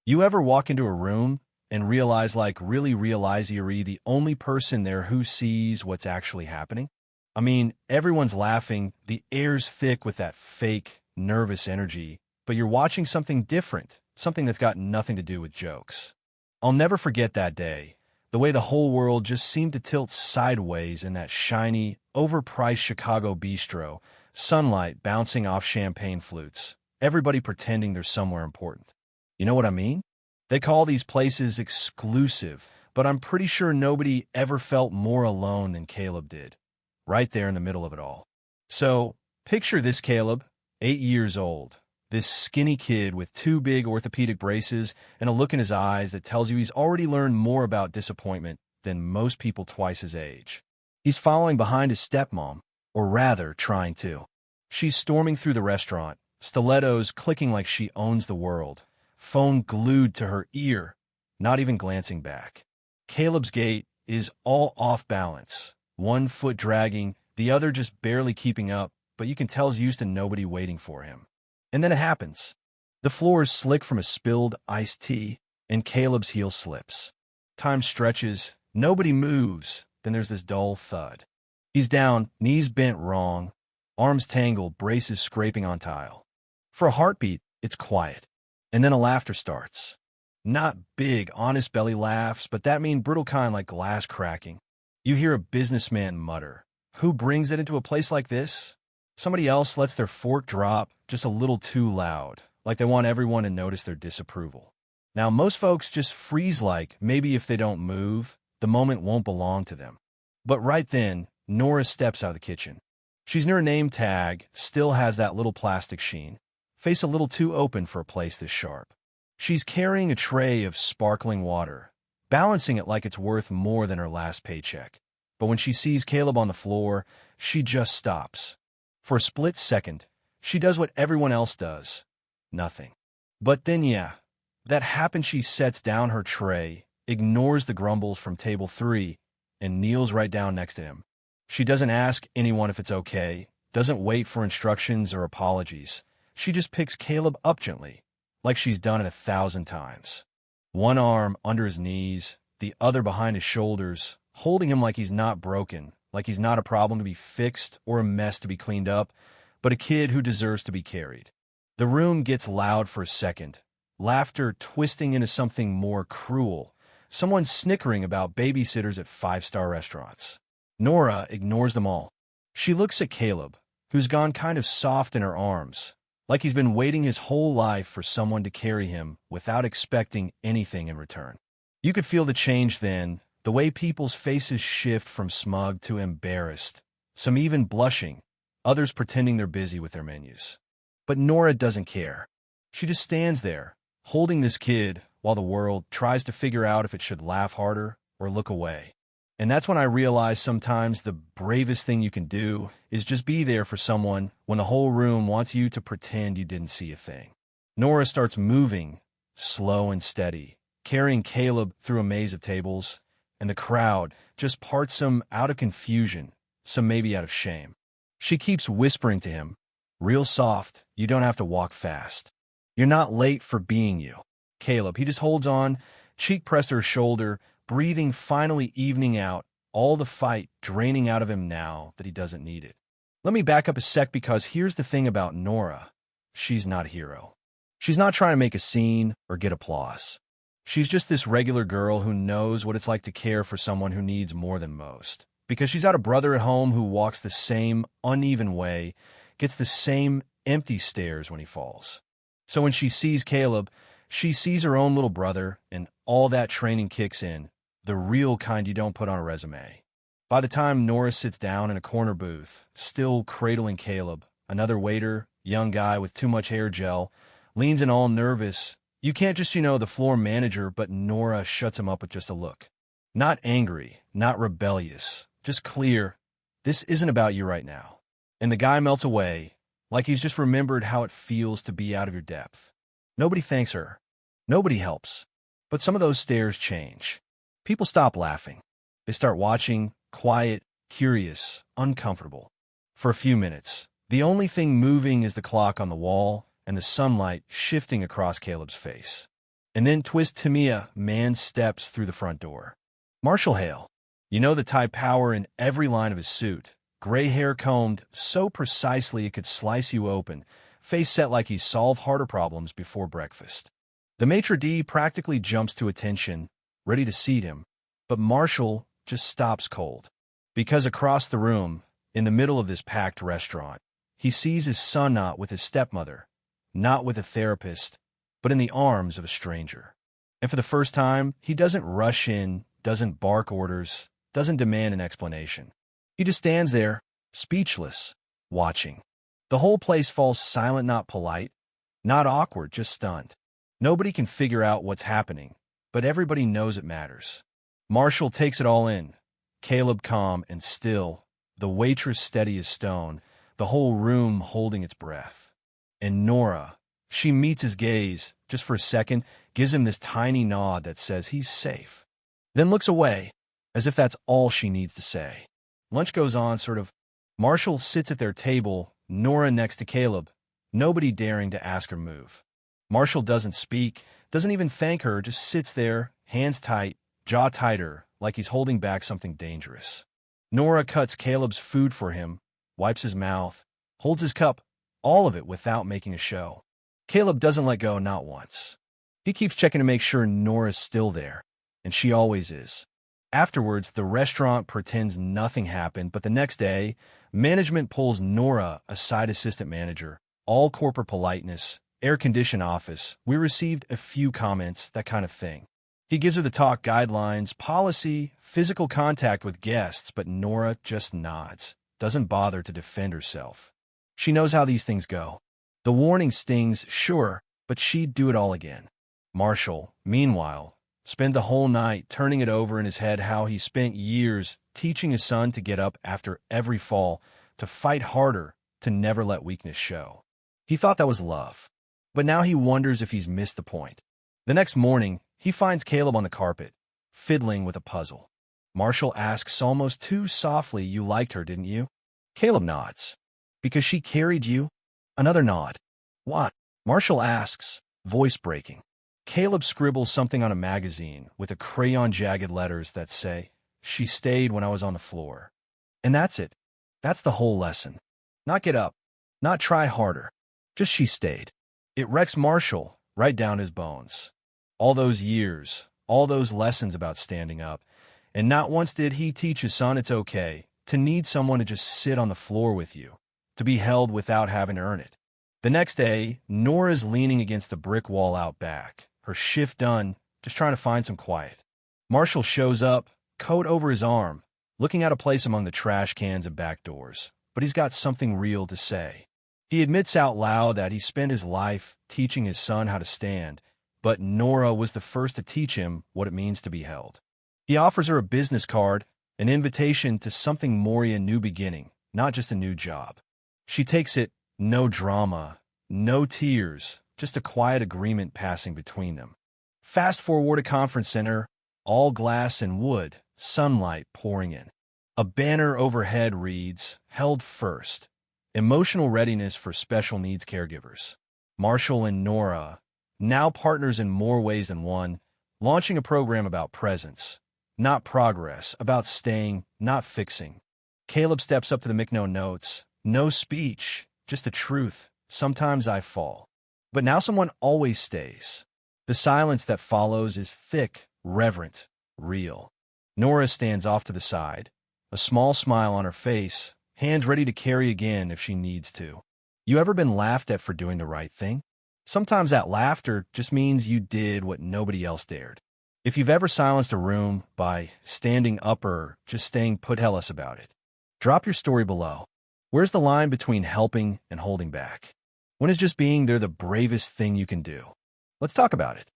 You ever walk into a room and realize, really realize you're the only person there who sees what's actually happening? I mean, everyone's laughing, the air's thick with that fake, nervous energy, but you're watching something different, something that's got nothing to do with jokes. I'll never forget that day, the way the whole world just seemed to tilt sideways in that shiny, overpriced Chicago bistro, sunlight bouncing off champagne flutes, everybody pretending they're somewhere important. You know what I mean? They call these places exclusive, but I'm pretty sure nobody ever felt more alone than Caleb did, right there in the middle of it all. So, picture this Caleb, 8 years old, this skinny kid with two big orthopedic braces and a look in his eyes that tells you he's already learned more about disappointment than most people twice his age. He's following behind his stepmom, or rather, trying to. She's storming through the restaurant, stilettos clicking like she owns the world, phone glued to her ear, not even glancing back. Caleb's gait is all off balance, one foot dragging, the other just barely keeping up, but you can tell he's used to nobody waiting for him. And then it happens. The floor is slick from a spilled iced tea, and Caleb's heel slips. Time stretches, nobody moves, then there's this dull thud. He's down, knees bent wrong, arms tangled, braces scraping on tile. For a heartbeat, it's quiet. And then a laughter starts. Not big, honest belly laughs, but that mean brittle kind like glass cracking. You hear a businessman mutter, "Who brings it into a place like this?" Somebody else lets their fork drop just a little too loud, like they want everyone to notice their disapproval. Now, most folks just freeze like maybe if they don't move, the moment won't belong to them. But right then, Nora steps out of the kitchen. She's near a name tag, still has that little plastic sheen. Face a little too open for a place this sharp. She's carrying a tray of sparkling water, balancing it like it's worth more than her last paycheck. But when she sees Caleb on the floor, she just stops. For a split second, she does what everyone else does. Nothing. But then, that happens. She sets down her tray, ignores the grumbles from table 3, and kneels right down next to him. She doesn't ask anyone if it's okay, doesn't wait for instructions or apologies. She just picks Caleb up gently, like she's done it 1,000 times. One arm under his knees, the other behind his shoulders, holding him like he's not broken, like he's not a problem to be fixed or a mess to be cleaned up, but a kid who deserves to be carried. The room gets loud for a second, laughter twisting into something more cruel, someone snickering about babysitters at 5-star restaurants. Nora ignores them all. She looks at Caleb, who's gone kind of soft in her arms, like he's been waiting his whole life for someone to carry him without expecting anything in return. You could feel the change then, the way people's faces shift from smug to embarrassed, some even blushing, others pretending they're busy with their menus. But Nora doesn't care. She just stands there, holding this kid, while the world tries to figure out if it should laugh harder or look away. And that's when I realize sometimes the bravest thing you can do is just be there for someone when the whole room wants you to pretend you didn't see a thing. Nora starts moving, slow and steady, carrying Caleb through a maze of tables, and the crowd just parts some out of confusion, some maybe out of shame. She keeps whispering to him, real soft, "You don't have to walk fast. You're not late for being you." Caleb, he just holds on, cheek pressed to her shoulder, breathing finally evening out, all the fight draining out of him now that he doesn't need it. Let me back up a sec because here's the thing about Nora. She's not a hero. She's not trying to make a scene or get applause. She's just this regular girl who knows what it's like to care for someone who needs more than most. Because she's got a brother at home who walks the same uneven way, gets the same empty stares when he falls. So when she sees Caleb, she sees her own little brother, and all that training kicks in, the real kind you don't put on a resume. By the time Nora sits down in a corner booth, still cradling Caleb, another waiter, young guy with too much hair gel, leans in all nervous. You can't just, the floor manager, but Nora shuts him up with just a look. Not angry, not rebellious, just clear. This isn't about you right now. And the guy melts away, like he's just remembered how it feels to be out of your depth. Nobody thanks her. Nobody helps. But some of those stares change. People stop laughing. They start watching, quiet, curious, uncomfortable. For a few minutes, the only thing moving is the clock on the wall and the sunlight shifting across Caleb's face. And then twist Tamia, man steps through the front door. Marshall Hale. You know the type, power in every line of his suit. Gray hair combed so precisely it could slice you open. Face set like he solved harder problems before breakfast. The maitre d' practically jumps to attention, ready to seat him. But Marshall just stops cold. Because across the room, in the middle of this packed restaurant, he sees his son not with his stepmother, not with a therapist, but in the arms of a stranger. And for the first time, he doesn't rush in, doesn't bark orders, doesn't demand an explanation. He just stands there, speechless, watching. The whole place falls silent, not polite, not awkward, just stunned. Nobody can figure out what's happening, but everybody knows it matters. Marshall takes it all in. Caleb calm and still, the waitress steady as stone, the whole room holding its breath. And Nora, she meets his gaze, just for a second, gives him this tiny nod that says he's safe. Then looks away, as if that's all she needs to say. Lunch goes on, sort of. Marshall sits at their table, Nora next to Caleb, nobody daring to ask her move. Marshall doesn't speak, doesn't even thank her, just sits there, hands tight, jaw tighter, like he's holding back something dangerous. Nora cuts Caleb's food for him, wipes his mouth, holds his cup, all of it without making a show. Caleb doesn't let go, not once. He keeps checking to make sure Nora's still there, and she always is. Afterwards, the restaurant pretends nothing happened, but the next day, management pulls Nora, a side assistant manager, all corporate politeness, air-conditioned office. We received a few comments, that kind of thing. He gives her the talk guidelines, policy, physical contact with guests, but Nora just nods, doesn't bother to defend herself. She knows how these things go. The warning stings, sure, but she'd do it all again. Marshall, meanwhile, spent the whole night turning it over in his head how he spent years teaching his son to get up after every fall, to fight harder, to never let weakness show. He thought that was love, but now he wonders if he's missed the point. The next morning, he finds Caleb on the carpet, fiddling with a puzzle. Marshall asks almost too softly, "You liked her, didn't you?" Caleb nods. "Because she carried you?" Another nod. "What?" Marshall asks, voice breaking. Caleb scribbles something on a magazine with a crayon jagged letters that say, "She stayed when I was on the floor." And that's it. That's the whole lesson. Not get up, not try harder, just she stayed. It wrecks Marshall right down his bones. All those years, all those lessons about standing up, and not once did he teach his son it's okay to need someone to just sit on the floor with you, to be held without having to earn it. The next day, Nora's leaning against the brick wall out back, her shift done, just trying to find some quiet. Marshall shows up, coat over his arm, looking out of place among the trash cans and back doors, but he's got something real to say. He admits out loud that he spent his life teaching his son how to stand, but Nora was the first to teach him what it means to be held. He offers her a business card, an invitation to something more, a new beginning, not just a new job. She takes it, no drama, no tears, just a quiet agreement passing between them. Fast forward a conference center, all glass and wood, sunlight pouring in. A banner overhead reads, "Held First, Emotional Readiness for Special Needs Caregivers." Marshall and Nora, now partners in more ways than one, launching a program about presence, not progress, about staying, not fixing. Caleb steps up to the mic, no notes, no speech, just the truth. "Sometimes I fall, but now someone always stays." The silence that follows is thick, reverent, real. Nora stands off to the side, a small smile on her face, hands ready to carry again if she needs to. You ever been laughed at for doing the right thing? Sometimes that laughter just means you did what nobody else dared. If you've ever silenced a room by standing up or just staying put, tell us about it. Drop your story below. Where's the line between helping and holding back? When is just being there the bravest thing you can do? Let's talk about it.